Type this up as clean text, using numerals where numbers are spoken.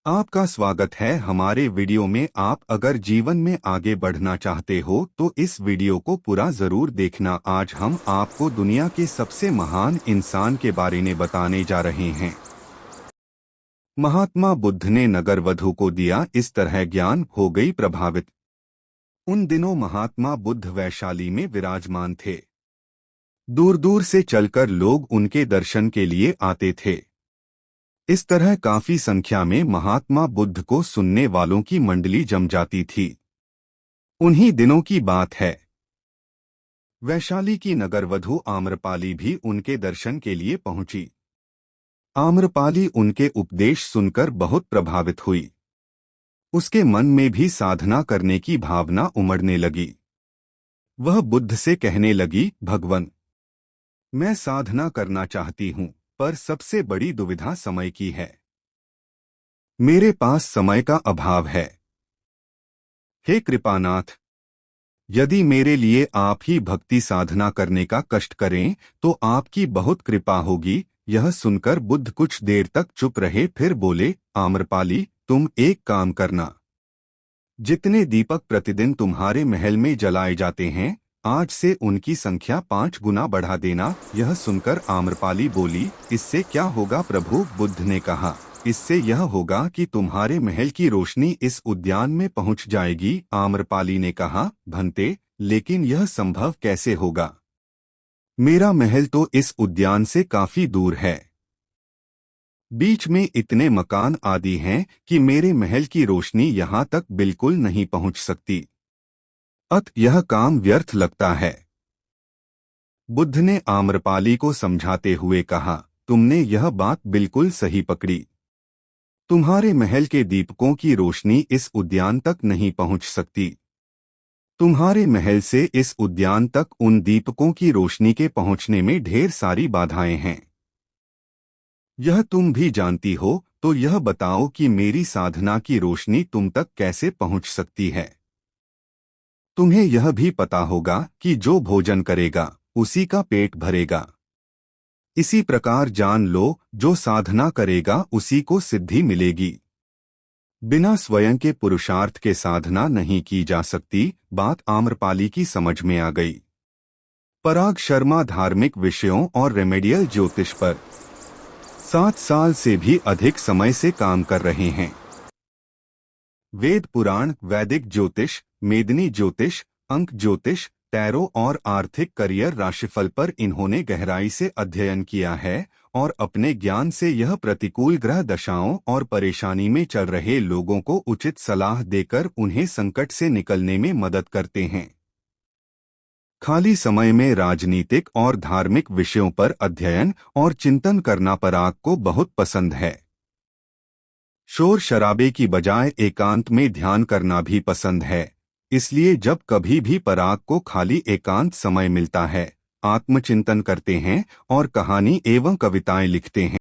आपका स्वागत है हमारे वीडियो में। आप अगर जीवन में आगे बढ़ना चाहते हो तो इस वीडियो को पूरा जरूर देखना। आज हम आपको दुनिया के सबसे महान इंसान के बारे में बताने जा रहे हैं। महात्मा बुद्ध ने नगरवधु को दिया इस तरह ज्ञान, हो गई प्रभावित। उन दिनों महात्मा बुद्ध वैशाली में विराजमान थे। दूर दूर से चलकर लोग उनके दर्शन के लिए आते थे। इस तरह काफी संख्या में महात्मा बुद्ध को सुनने वालों की मंडली जम जाती थी। उन्हीं दिनों की बात है। वैशाली की नगरवधु आम्रपाली भी उनके दर्शन के लिए पहुंची। आम्रपाली उनके उपदेश सुनकर बहुत प्रभावित हुई। उसके मन में भी साधना करने की भावना उमड़ने लगी। वह बुद्ध से कहने लगी, भगवन, मैं साधना करना चाहती हूँ, पर सबसे बड़ी दुविधा समय की है। मेरे पास समय का अभाव है। हे कृपानाथ, यदि मेरे लिए आप ही भक्ति साधना करने का कष्ट करें तो आपकी बहुत कृपा होगी। यह सुनकर बुद्ध कुछ देर तक चुप रहे, फिर बोले, आम्रपाली, तुम एक काम करना। जितने दीपक प्रतिदिन तुम्हारे महल में जलाए जाते हैं, आज से उनकी संख्या 5 गुना बढ़ा देना। यह सुनकर आम्रपाली बोली, इससे क्या होगा प्रभु? बुद्ध ने कहा, इससे यह होगा कि तुम्हारे महल की रोशनी इस उद्यान में पहुंच जाएगी। आम्रपाली ने कहा, भंते, लेकिन यह संभव कैसे होगा? मेरा महल तो इस उद्यान से काफी दूर है। बीच में इतने मकान आदि हैं कि मेरे महल की रोशनी यहाँ तक बिल्कुल नहीं पहुंच सकती। अत यह काम व्यर्थ लगता है। बुद्ध ने आम्रपाली को समझाते हुए कहा, तुमने यह बात बिल्कुल सही पकड़ी। तुम्हारे महल के दीपकों की रोशनी इस उद्यान तक नहीं पहुंच सकती। तुम्हारे महल से इस उद्यान तक उन दीपकों की रोशनी के पहुंचने में ढेर सारी बाधाएं हैं। यह तुम भी जानती हो, तो यह बताओ कि मेरी साधना की रोशनी तुम तक कैसे पहुंच सकती है? तुम्हें यह भी पता होगा कि जो भोजन करेगा उसी का पेट भरेगा। इसी प्रकार जान लो, जो साधना करेगा उसी को सिद्धि मिलेगी। बिना स्वयं के पुरुषार्थ के साधना नहीं की जा सकती। बात आम्रपाली की समझ में आ गई। पराग शर्मा धार्मिक विषयों और रेमेडियल ज्योतिष पर 7 साल से भी अधिक समय से काम कर रहे हैं। वेद पुराण, वैदिक ज्योतिष, मेदिनी ज्योतिष, अंक ज्योतिष, टैरो और आर्थिक करियर राशिफल पर इन्होंने गहराई से अध्ययन किया है और अपने ज्ञान से यह प्रतिकूल ग्रह दशाओं और परेशानी में चल रहे लोगों को उचित सलाह देकर उन्हें संकट से निकलने में मदद करते हैं। खाली समय में राजनीतिक और धार्मिक विषयों पर अध्ययन और चिंतन करना पराग को बहुत पसंद है। शोर शराबे की बजाय एकांत में ध्यान करना भी पसंद है। इसलिए जब कभी भी पराग को खाली एकांत समय मिलता है, आत्मचिंतन करते हैं और कहानी एवं कविताएं लिखते हैं।